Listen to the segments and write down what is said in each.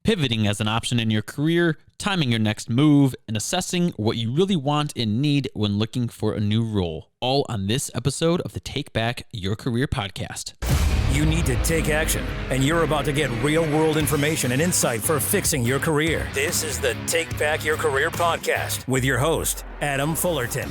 pivoting as an option in your career, timing your next move, and assessing what you really want and need when looking for a new role. All on this episode of the Take Back Your Career podcast. You need to take action, and you're about to get real-world information and insight for fixing your career. This is the Take Back Your Career podcast with your host, Adam Fullerton.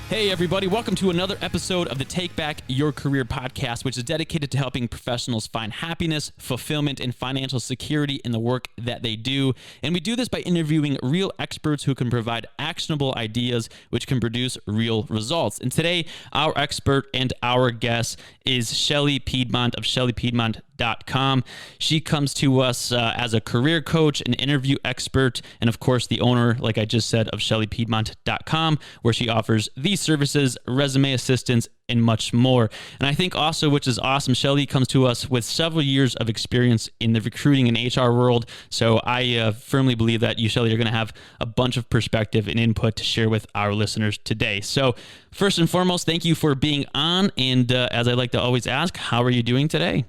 Hey everybody, welcome to another episode of the Take Back Your Career podcast, which is dedicated to helping professionals find happiness, fulfillment, and financial security in the work that they do. And we do this by interviewing real experts who can provide actionable ideas which can produce real results. And today, our expert and our guest is Shelley Piedmont of ShelleyPiedmont.com. She comes to us as a career coach, an interview expert, and of course the owner, like I just said, of ShelleyPiedmont.com, where she offers these services, resume assistance, and much more. And I think also, which is awesome, Shelley comes to us with several years of experience in the recruiting and HR world. So I firmly believe that you, Shelley, are going to have a bunch of perspective and input to share with our listeners today. So first and foremost, thank you for being on. And as I like to always ask, how are you doing today?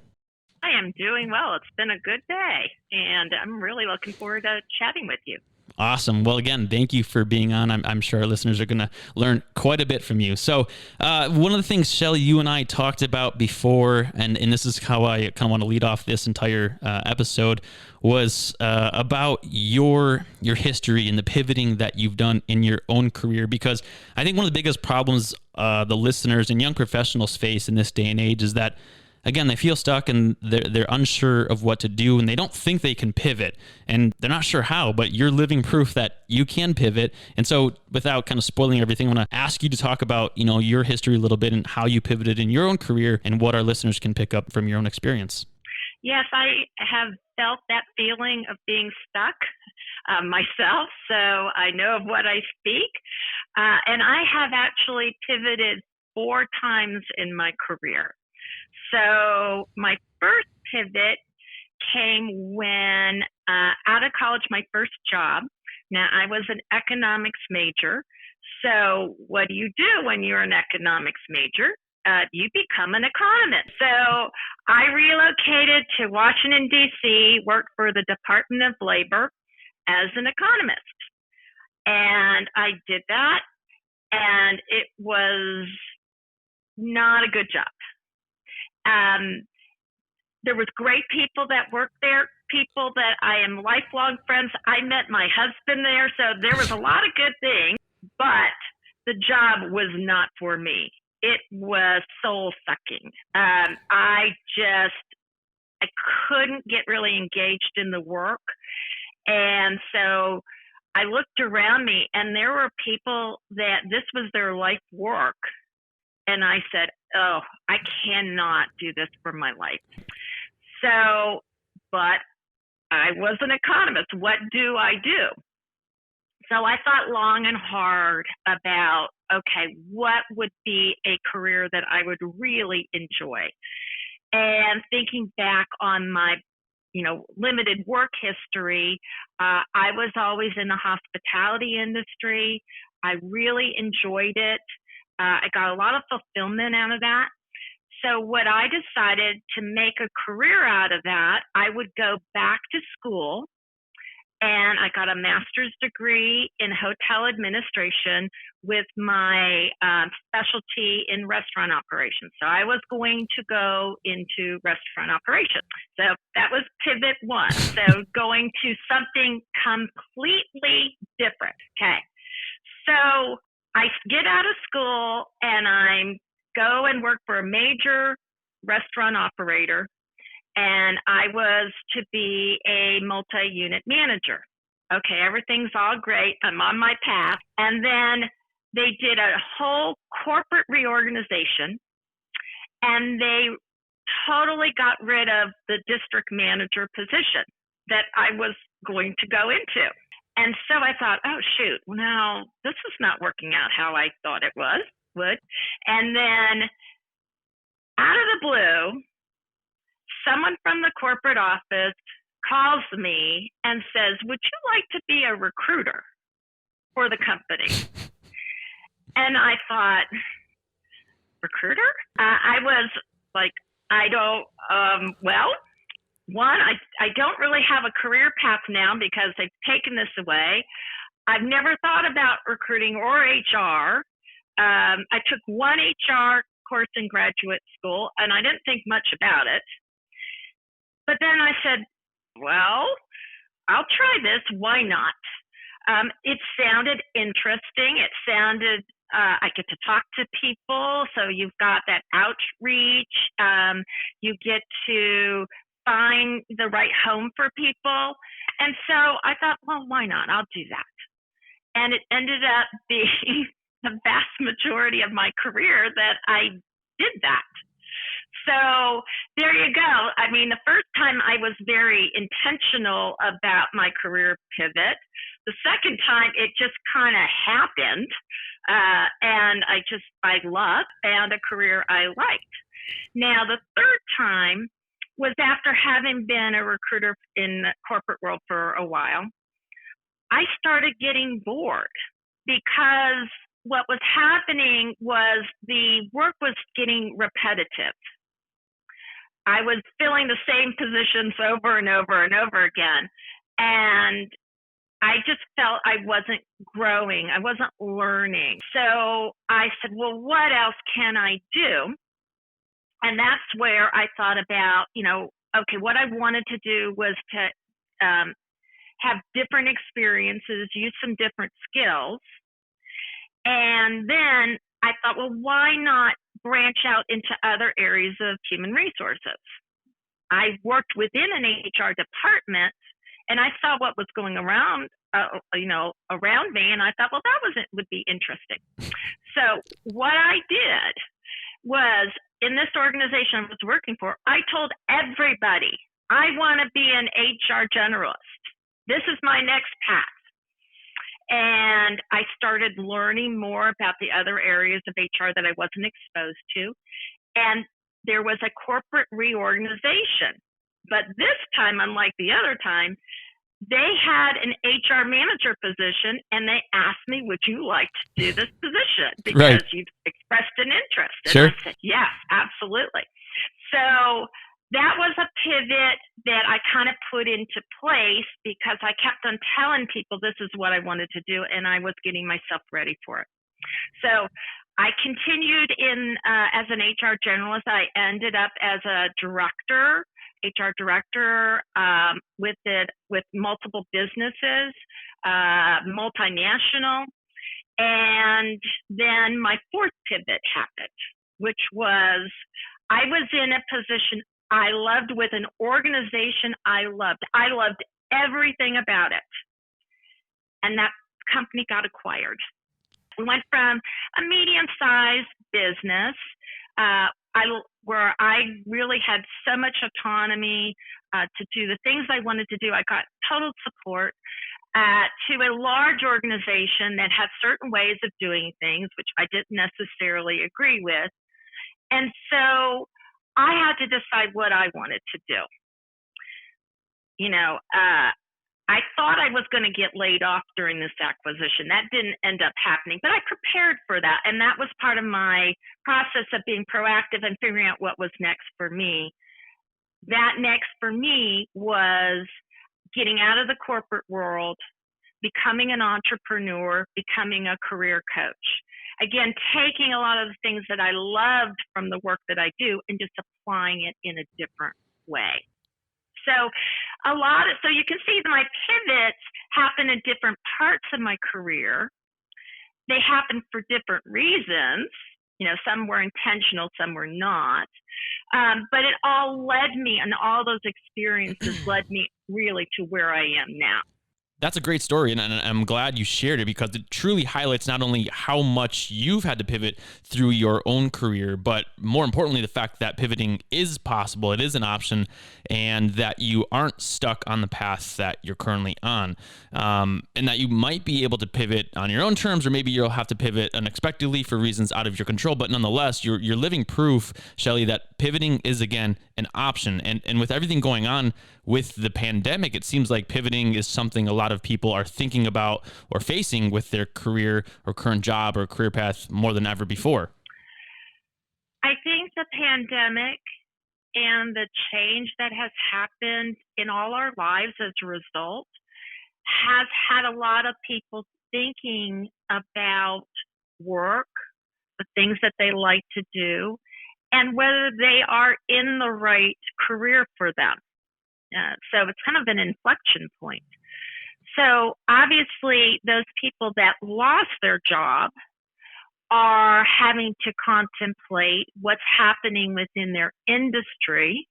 I am doing well. It's been a good day, and I'm really looking forward to chatting with you. Awesome. Well, again, thank you for being on. I'm sure our listeners are going to learn quite a bit from you. So one of the things, Shelley, you and I talked about before, and this is how I kind of want to lead off this entire episode, was about your history and the pivoting that you've done in your own career. Because I think one of the biggest problems the listeners and young professionals face in this day and age is that, again, they feel stuck and they're unsure of what to do, and they don't think they can pivot, and they're not sure how, but you're living proof that you can pivot. And so without kind of spoiling everything, I want to ask you to talk about, your history a little bit and how you pivoted in your own career and what our listeners can pick up from your own experience. Yes, I have felt that feeling of being stuck myself, so I know of what I speak. And I have actually pivoted 4 times in my career. So my first pivot came when out of college, my first job. Now, I was an economics major. So what do you do when you're an economics major? You become an economist. So I relocated to Washington, D.C., worked for the Department of Labor as an economist. And I did that, and it was not a good job. There was great people that worked there, people that I am lifelong friends. I met my husband there, so there was a lot of good things, but the job was not for me. It was soul sucking. I couldn't get really engaged in the work. And so I looked around me, and there were people that this was their life work. And I said, oh, I cannot do this for my life. So, but I was an economist. What do I do? So I thought long and hard about, okay, what would be a career that I would really enjoy? And thinking back on my, limited work history, I was always in the hospitality industry. I really enjoyed it. I got a lot of fulfillment out of that. So what I decided to make a career out of that, I would go back to school, and I got a master's degree in hotel administration with my specialty in restaurant operations. So I was going to go into restaurant operations. So that was pivot 1. So going to something completely different. Okay. So I get out of school, and I go and work for a major restaurant operator, and I was to be a multi-unit manager. Okay, everything's all great. I'm on my path. And then they did a whole corporate reorganization, and they totally got rid of the district manager position that I was going to go into. And so I thought, oh, shoot, now this is not working out how I thought it would. And then out of the blue, someone from the corporate office calls me and says, would you like to be a recruiter for the company? And I thought, recruiter? I was like, I don't, well, one, I don't really have a career path now because they've taken this away. I've never thought about recruiting or HR. I took one HR course in graduate school, and I didn't think much about it. But then I said, well, I'll try this. Why not? It sounded interesting. It sounded, I get to talk to people. So you've got that outreach. You get to find the right home for people. And so I thought, well, why not? I'll do that. And it ended up being the vast majority of my career that I did that. So there you go. I mean, the first time I was very intentional about my career pivot. The second time it just kind of happened. And by luck, found a career I liked. Now, the third time was after having been a recruiter in the corporate world for a while. I started getting bored because what was happening was the work was getting repetitive. I was filling the same positions over and over and over again. And I just felt I wasn't growing. I wasn't learning. So I said, well, what else can I do? And that's where I thought about, okay, what I wanted to do was to have different experiences, use some different skills. And then I thought, well, why not branch out into other areas of human resources? I worked within an HR department, and I saw what was going around, around me, and I thought, well, would be interesting. So what I did was, in this organization I was working for, I told everybody, I want to be an HR generalist. This is my next path. And I started learning more about the other areas of HR that I wasn't exposed to. And there was a corporate reorganization. But this time, unlike the other time, they had an HR manager position, and they asked me, would you like to do this position? Because you've expressed an interest. And sure. I said, yes, absolutely. So that was a pivot that I kind of put into place because I kept on telling people this is what I wanted to do, and I was getting myself ready for it. So I continued as an HR generalist. I ended up as a HR director with multiple businesses, multinational. And then my fourth pivot happened, which was I was in a position I loved with an organization I loved. I loved everything about it. And that company got acquired. We went from a medium-sized business where I really had so much autonomy to do the things I wanted to do. I got total support to a large organization that had certain ways of doing things, which I didn't necessarily agree with. And so I had to decide what I wanted to do. I thought I was going to get laid off during this acquisition. That didn't end up happening, but I prepared for that. And that was part of my process of being proactive and figuring out what was next for me. That next for me was getting out of the corporate world, becoming an entrepreneur, becoming a career coach. Again, taking a lot of the things that I loved from the work that I do and just applying it in a different way. So you can see my pivots happen in different parts of my career. They happen for different reasons. Some were intentional, some were not. But it all led me, and all those experiences led me really to where I am now. That's a great story, and I'm glad you shared it because it truly highlights not only how much you've had to pivot through your own career, but more importantly, the fact that pivoting is possible, it is an option, and that you aren't stuck on the path that you're currently on, and that you might be able to pivot on your own terms, or maybe you'll have to pivot unexpectedly for reasons out of your control, but nonetheless, you're living proof, Shelley, that pivoting is, again, an option, and with everything going on with the pandemic, it seems like pivoting is something a lot of people are thinking about or facing with their career or current job or career path more than ever before. I think the pandemic and the change that has happened in all our lives as a result has had a lot of people thinking about work, the things that they like to do, and whether they are in the right career for them. So it's kind of an inflection point. So obviously, those people that lost their job are having to contemplate what's happening within their industry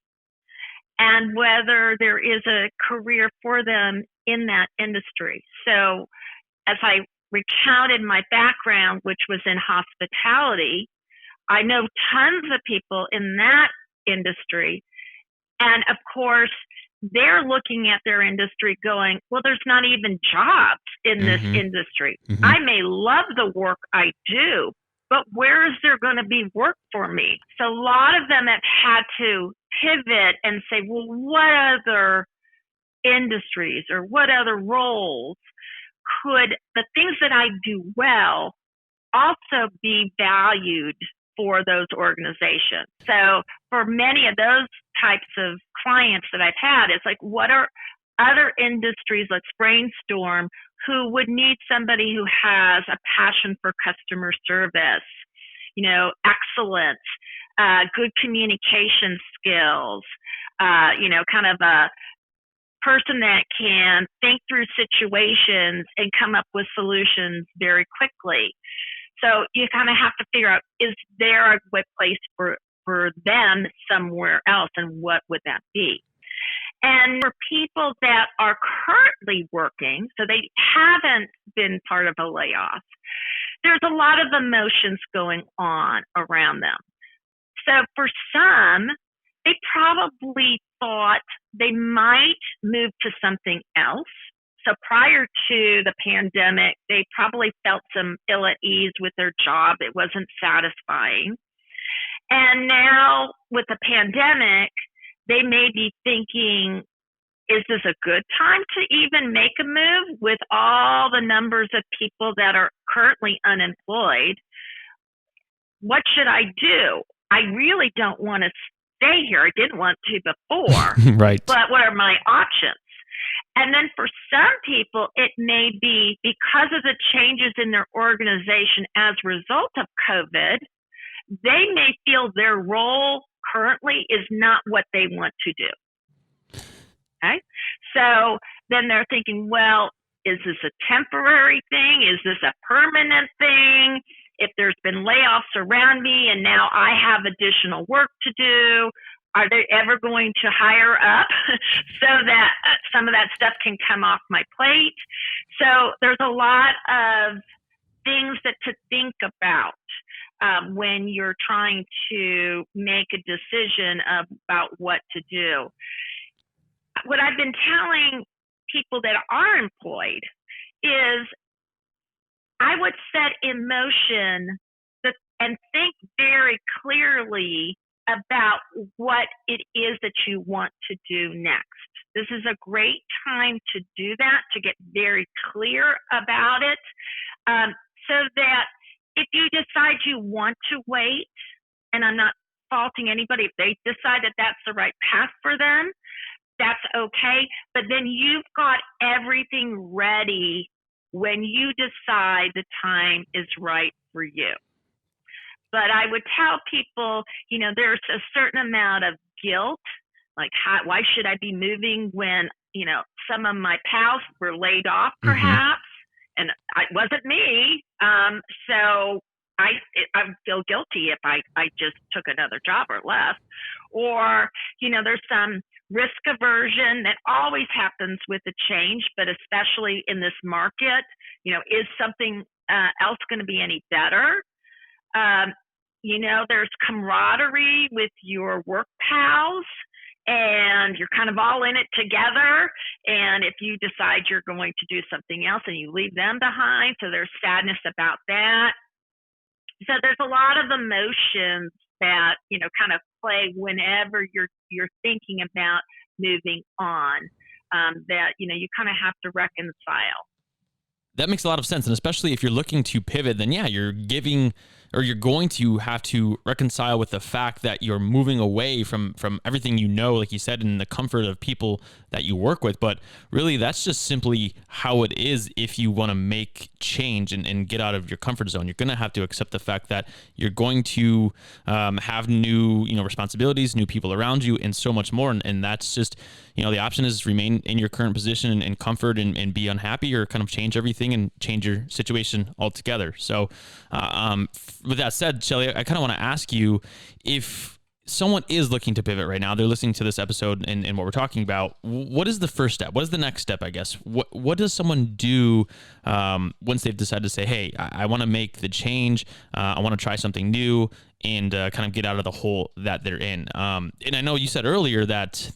and whether there is a career for them in that industry. So as I recounted my background, which was in hospitality, I know tons of people in that industry. And of course, they're looking at their industry going, well, there's not even jobs in this industry. I may love the work I do, but where is there going to be work for me? So a lot of them have had to pivot and say, well, what other industries or what other roles could the things that I do well also be valued for those organizations? So for many of those types of clients that I've had, it's like, what are other industries, let's brainstorm, who would need somebody who has a passion for customer service, excellence, good communication skills, kind of a person that can think through situations and come up with solutions very quickly. So you kind of have to figure out, is there a good place for them somewhere else, and what would that be? And for people that are currently working, so they haven't been part of a layoff, there's a lot of emotions going on around them. So for some, they probably thought they might move to something else. So prior to the pandemic, they probably felt some ill at ease with their job. It wasn't satisfying. And now with the pandemic, they may be thinking, is this a good time to even make a move with all the numbers of people that are currently unemployed? What should I do? I really don't want to stay here. I didn't want to before. Right. But what are my options? And then for some people, it may be because of the changes in their organization as a result of COVID, they may feel their role currently is not what they want to do. Okay? So then they're thinking, well, is this a temporary thing? Is this a permanent thing? If there's been layoffs around me and now I have additional work to do, are they ever going to hire up so that some of that stuff can come off my plate? So there's a lot of things to think about when you're trying to make a decision about what to do. What I've been telling people that are employed is I would set in motion and think very clearly about what it is that you want to do next. This is a great time to do that, to get very clear about it, so that if you decide you want to wait, and I'm not faulting anybody if they decide that that's the right path for them, that's okay. But then you've got everything ready when you decide the time is right for you. But I would tell people, there's a certain amount of guilt, like why should I be moving when, some of my pals were laid off perhaps, and it wasn't me. So I feel guilty if I just took another job or left. Or, there's some risk aversion that always happens with a change, but especially in this market, is something else going to be any better? There's camaraderie with your work pals, and you're kind of all in it together. And if you decide you're going to do something else and you leave them behind, so there's sadness about that. So there's a lot of emotions that, kind of play whenever you're thinking about moving on, that, you kind of have to reconcile. That makes a lot of sense. And especially if you're looking to pivot, then yeah, you're giving or you're going to have to reconcile with the fact that you're moving away from everything you know, like you said, in the comfort of people that you work with. But really, that's just simply how it is. If you want to make change and get out of your comfort zone, you're going to have to accept the fact that you're going to have new, responsibilities, new people around you, and so much more. And that's just, the option is remain in your current position and comfort and be unhappy, or kind of change everything and change your situation altogether. So with that said, Shelley, I kind of want to ask you, if someone is looking to pivot right now, they're listening to this episode and what we're talking about, what is the first step? What is the next step, I guess? What does someone do once they've decided to say, hey, I want to make the change, I want to try something new, and kind of get out of the hole that they're in? And I know you said earlier that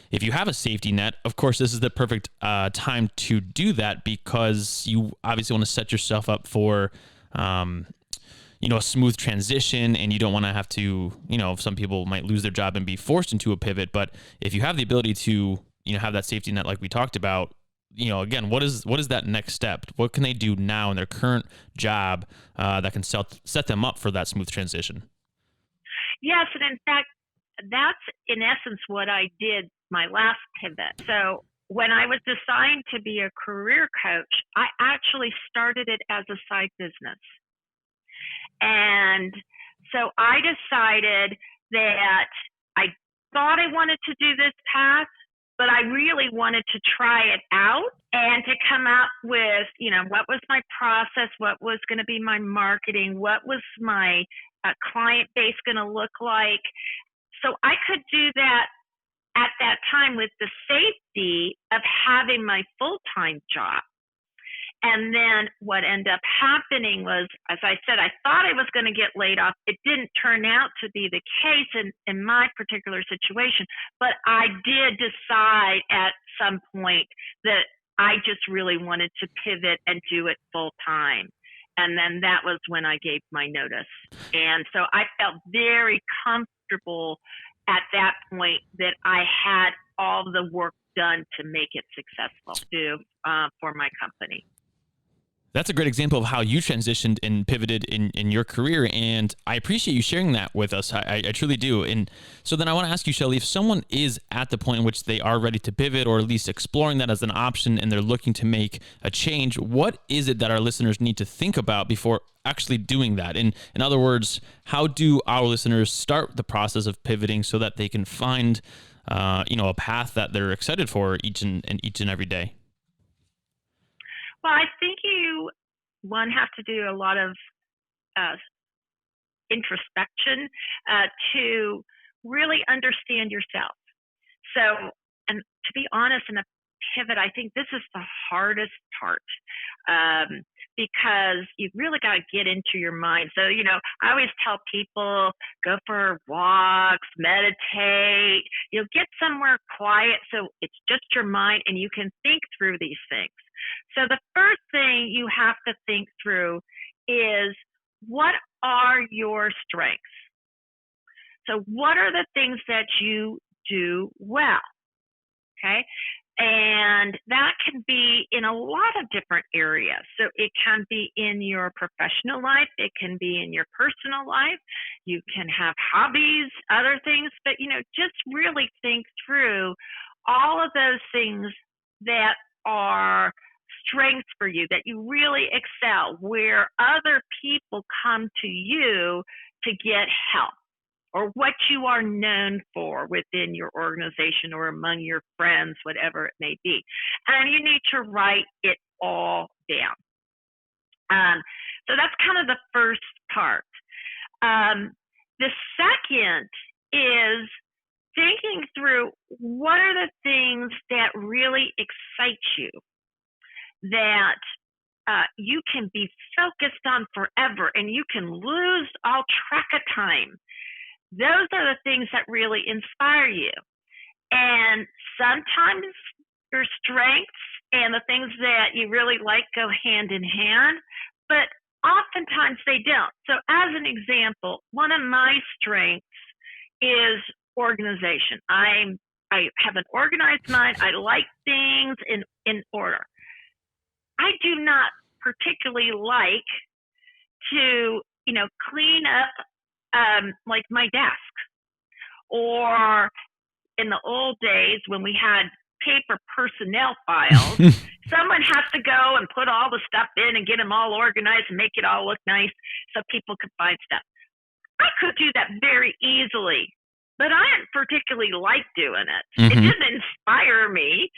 if you have a safety net, of course, this is the perfect time to do that, because you obviously want to set yourself up for a smooth transition, and you don't want to have to, some people might lose their job and be forced into a pivot. But if you have the ability to, have that safety net, like we talked about, again, what is that next step? What can they do now in their current job that can set them up for that smooth transition? Yes, and in fact, that's in essence what I did my last pivot. So when I was assigned to be a career coach, I actually started it as a side business. And so I decided that I thought I wanted to do this path, but I really wanted to try it out and to come up with, what was my process, what was going to be my marketing, what was my client base going to look like. So I could do that at that time with the safety of having my full-time job. And then what ended up happening was, as I said, I thought I was going to get laid off. It didn't turn out to be the case in my particular situation, but I did decide at some point that I just really wanted to pivot and do it full time. And then that was when I gave my notice. And so I felt very comfortable at that point that I had all the work done to make it successful for my company. That's a great example of how you transitioned and pivoted in your career, and I appreciate you sharing that with us. I truly do. And so then I want to ask you, Shelley, if someone is at the point in which they are ready to pivot, or at least exploring that as an option, and they're looking to make a change, what is it that our listeners need to think about before actually doing that? In other words, how do our listeners start the process of pivoting so that they can find a path that they're excited for each and every day? Well, I think you have to do a lot of introspection to really understand yourself. So, and to be honest, in a pivot, I think this is the hardest part because you've really got to get into your mind. So, I always tell people, go for walks, meditate, get somewhere quiet so it's just your mind and you can think through these things. So the first thing you have to think through is, what are your strengths? So what are the things that you do well? Okay. And that can be in a lot of different areas. So it can be in your professional life. It can be in your personal life. You can have hobbies, other things, but, just really think through all of those things that are strengths for you, that you really excel, where other people come to you to get help, or what you are known for within your organization or among your friends, whatever it may be. And you need to write it all down. So that's kind of the first part. The second is thinking through, what are the things that really excite you, that you can be focused on forever and you can lose all track of time. Those are the things that really inspire you. And sometimes your strengths and the things that you really like go hand in hand, but oftentimes they don't. So as an example, one of my strengths is organization. I have an organized mind. I like things in order. I do not particularly like to clean up like my desk. Or in the old days when we had paper personnel files, someone has to go and put all the stuff in and get them all organized and make it all look nice so people could find stuff. I could do that very easily, but I didn't particularly like doing it. It didn't inspire me.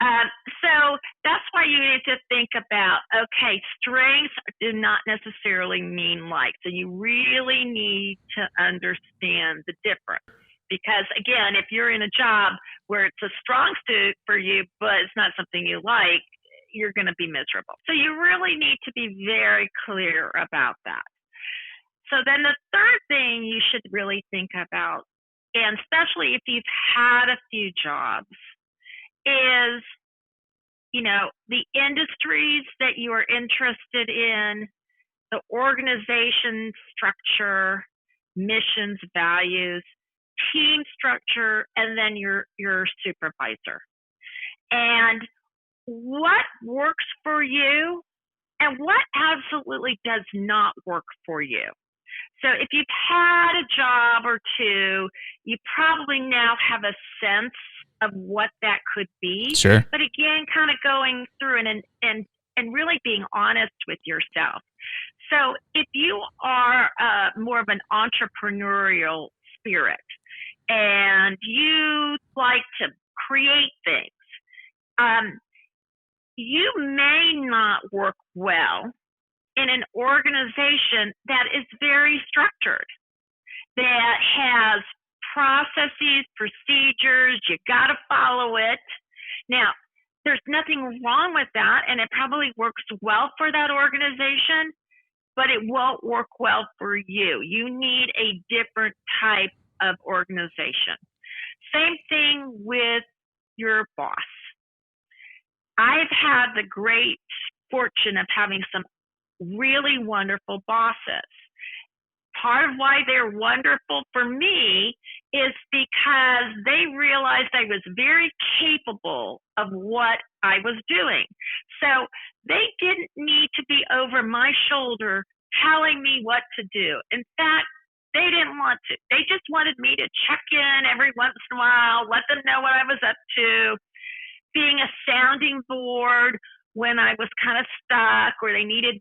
So that's why you need to think about, okay, strengths do not necessarily mean likes. So you really need to understand the difference. Because, again, if you're in a job where it's a strong suit for you, but it's not something you like, you're going to be miserable. So you really need to be very clear about that. So then the third thing you should really think about, and especially if you've had a few jobs, is, the industries that you are interested in, the organization structure, missions, values, team structure, and then your supervisor. And what works for you and what absolutely does not work for you. So if you've had a job or two, you probably now have a sense of what that could be. Sure. But again, kind of going through and really being honest with yourself. So if you are more of an entrepreneurial spirit, and you like to create things, you may not work well in an organization that is very structured, that has processes, procedures, you got to follow it. Now, there's nothing wrong with that, and it probably works well for that organization, but it won't work well for you. You need a different type of organization. Same thing with your boss. I've had the great fortune of having some really wonderful bosses. Part of why they're wonderful for me is because they realized I was very capable of what I was doing. So they didn't need to be over my shoulder telling me what to do. In fact, they didn't want to. They just wanted me to check in every once in a while, let them know what I was up to, being a sounding board when I was kind of stuck or they needed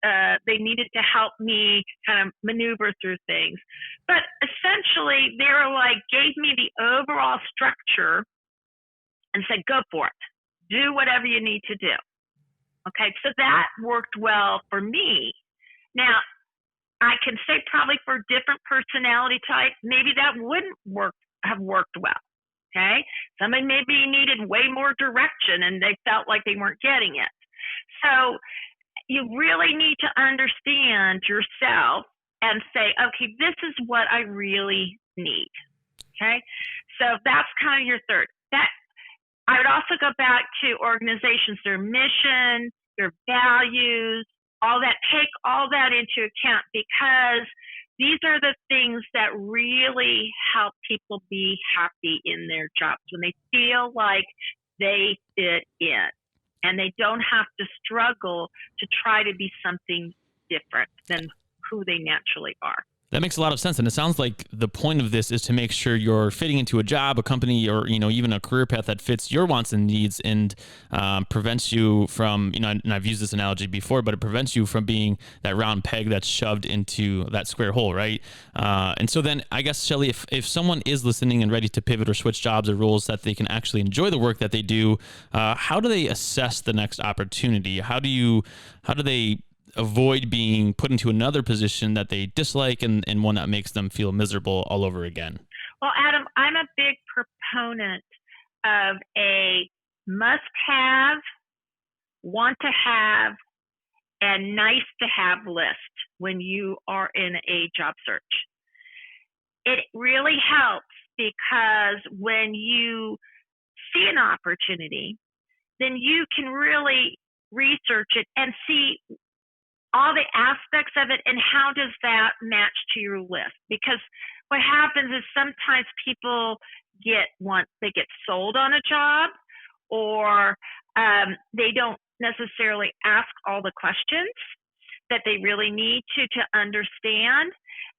to help me kind of maneuver through things. But essentially, they were like, gave me the overall structure and said, go for it. Do whatever you need to do. Okay, so that worked well for me. Now, I can say probably for different personality types, maybe that wouldn't have worked well. Okay, somebody maybe needed way more direction and they felt like they weren't getting it. So you really need to understand yourself and say, okay, this is what I really need. Okay, so that's kind of your third. That I would also go back to organizations, their mission, their values, all that. Take all that into account because these are the things that really help people be happy in their jobs when they feel like they fit in and they don't have to struggle to try to be something different than who they naturally are. That makes a lot of sense. And it sounds like the point of this is to make sure you're fitting into a job, a company, or, even a career path that fits your wants and needs and prevents you from, and I've used this analogy before, but it prevents you from being that round peg that's shoved into that square hole, right? And so then I guess, Shelley, if someone is listening and ready to pivot or switch jobs or roles that they can actually enjoy the work that they do, how do they assess the next opportunity? How do they avoid being put into another position that they dislike and one that makes them feel miserable all over again? Well, Adam, I'm a big proponent of a must-have, want-to-have, and nice-to-have list when you are in a job search. It really helps because when you see an opportunity, then you can really research it and see all the aspects of it and how does that match to your list. Because what happens is sometimes people get sold on a job or they don't necessarily ask all the questions. that they really need to understand.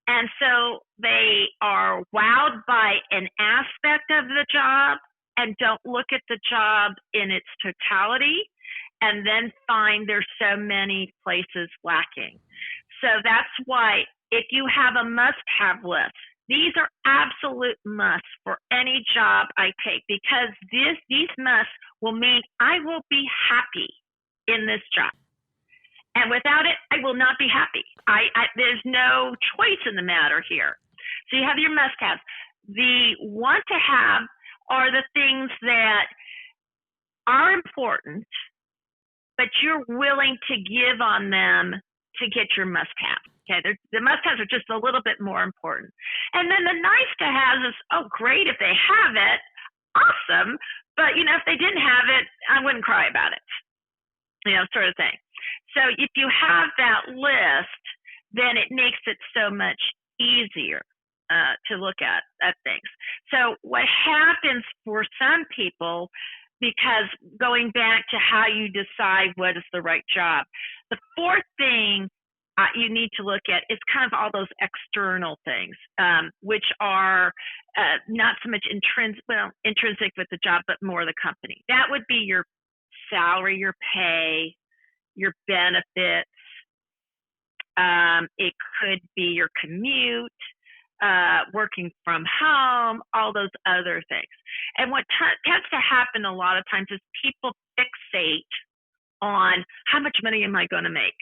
And so they are wowed by an aspect of the job and don't look at the job in its totality, and then find there's so many places lacking. So that's why if you have a must-have list, these are absolute musts for any job I take, because these musts will mean I will be happy in this job. And without it, I will not be happy. There's no choice in the matter here. So you have your must-haves. The want-to-have are the things that are important, but you're willing to give on them to get your must-haves. Okay, the must-haves are just a little bit more important. And then the nice-to-haves is, oh, great, if they have it, awesome. But, if they didn't have it, I wouldn't cry about it, sort of thing. So if you have that list, then it makes it so much easier to look at things. So what happens for some people, because going back to how you decide what is the right job, the fourth thing you need to look at is kind of all those external things, which are not so much intrinsic with the job, but more the company. That would be your salary, your pay, your benefits. It could be your commute, working from home, all those other things. And what tends to happen a lot of times is people fixate on how much money am I going to make,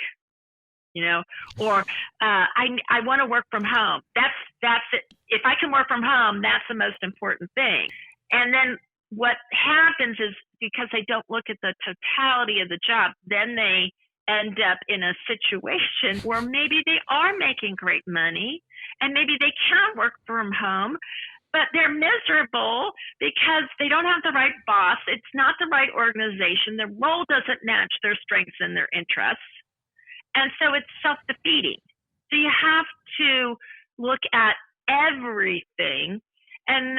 or I want to work from home. That's it. If I can work from home, that's the most important thing. And then what happens is, because they don't look at the totality of the job, then they end up in a situation where maybe they are making great money and maybe they can work from home, but they're miserable because they don't have the right boss. It's not the right organization. The role doesn't match their strengths and their interests. And so it's self-defeating. So you have to look at everything, and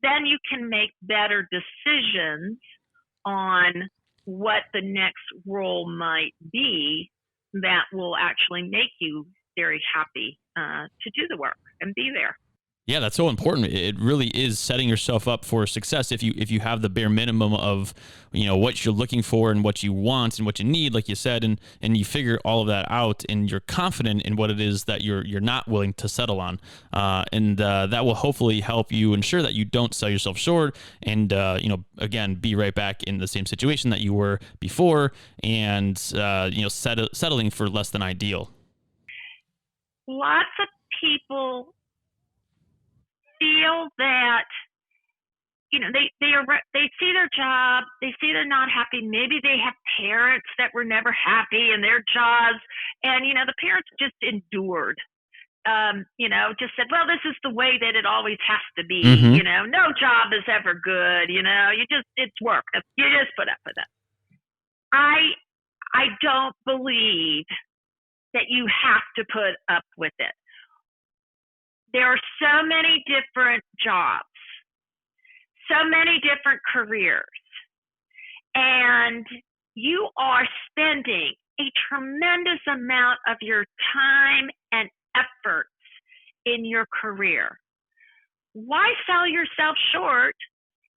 then you can make better decisions on what the next role might be that will actually make you very happy to do the work and be there. Yeah, that's so important. It really is setting yourself up for success if you have the bare minimum of what you're looking for and what you want and what you need, like you said, and you figure all of that out, and you're confident in what it is that you're not willing to settle on, and that will hopefully help you ensure that you don't sell yourself short, and again, be right back in the same situation that you were before, and settling for less than ideal. Lots of people feel that they see their job, they see they're not happy. Maybe they have parents that were never happy in their jobs, and the parents just endured. Just said, well, this is the way that it always has to be. Mm-hmm. No job is ever good. It's work. You just put up with it. I don't believe that you have to put up with it. There are so many different jobs, so many different careers, and you are spending a tremendous amount of your time and efforts in your career. Why sell yourself short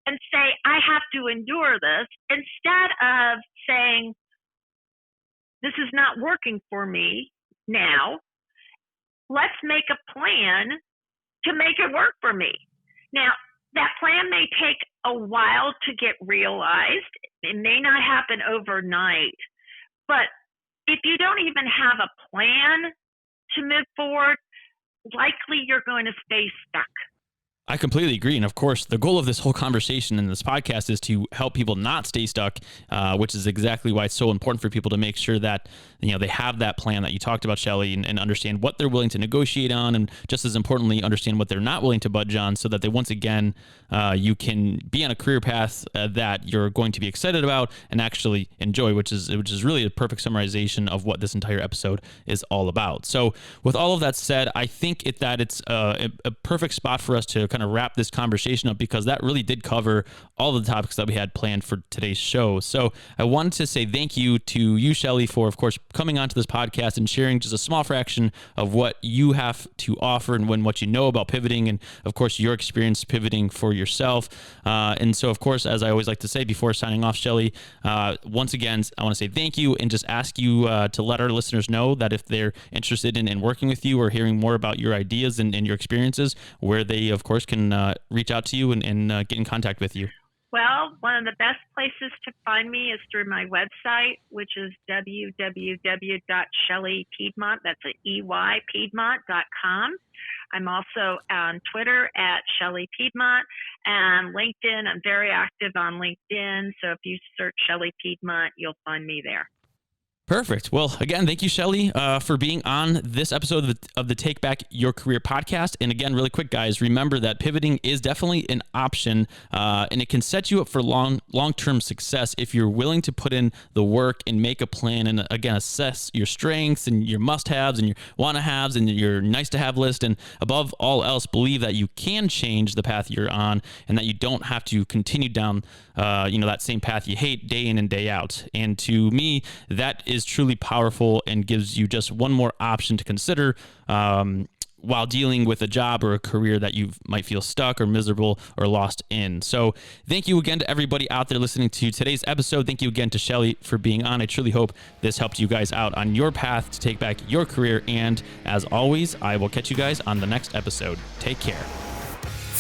and say, I have to endure this, instead of saying, this is not working for me now. Let's make a plan to make it work for me. Now, that plan may take a while to get realized. It may not happen overnight. But if you don't even have a plan to move forward, likely you're going to stay stuck. I completely agree. And of course, the goal of this whole conversation in this podcast is to help people not stay stuck, which is exactly why it's so important for people to make sure that, they have that plan that you talked about, Shelley, and understand what they're willing to negotiate on. And just as importantly, understand what they're not willing to budge on, so that they, once again, you can be on a career path that you're going to be excited about and actually enjoy, which is really a perfect summarization of what this entire episode is all about. So with all of that said, I think that it's a perfect spot for us to kind kind of wrap this conversation up, because that really did cover all the topics that we had planned for today's show. So I wanted to say thank you to you, Shelley, for, of course, coming onto this podcast and sharing just a small fraction of what you have to offer and what you know about pivoting, and of course your experience pivoting for yourself. And so, of course, as I always like to say before signing off, Shelley, once again, I want to say thank you and just ask you to let our listeners know that if they're interested in working with you or hearing more about your ideas and your experiences, where they, of course, can reach out to you and get in contact with you. Well, one of the best places to find me is through my website, which is www.shelleypiedmont. That's a EY, Piedmont.com. I'm also on Twitter at Shelley Piedmont, and LinkedIn. I'm very active on LinkedIn. So if you search Shelley Piedmont, you'll find me there. Perfect. Well, again, thank you, Shelley, for being on this episode of the Take Back Your Career podcast. And again, really quick, guys, remember that pivoting is definitely an option, and it can set you up for long-term success if you're willing to put in the work and make a plan and, again, assess your strengths and your must-haves and your want-to-haves and your nice-to-have list. And above all else, believe that you can change the path you're on and that you don't have to continue down that same path you hate day in and day out. And to me, that is truly powerful and gives you just one more option to consider while dealing with a job or a career that you might feel stuck or miserable or lost in. So thank you again to everybody out there listening to today's episode. Thank you again to Shelley for being on. I truly hope this helped you guys out on your path to take back your career. And as always, I will catch you guys on the next episode. Take care.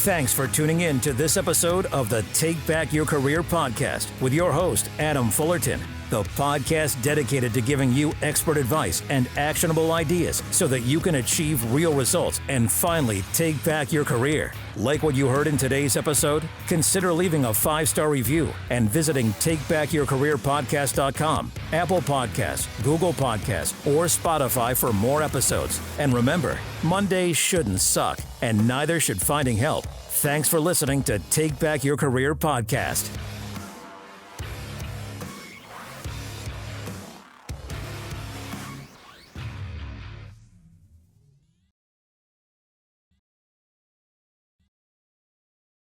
Thanks for tuning in to this episode of the Take Back Your Career podcast with your host, Adam Fullerton, the podcast dedicated to giving you expert advice and actionable ideas so that you can achieve real results and finally take back your career. Like what you heard in today's episode? Consider leaving a 5-star review and visiting takebackyourcareerpodcast.com, Apple Podcasts, Google Podcasts, or Spotify for more episodes. And remember, Mondays shouldn't suck, and neither should finding help. Thanks for listening to Take Back Your Career podcast.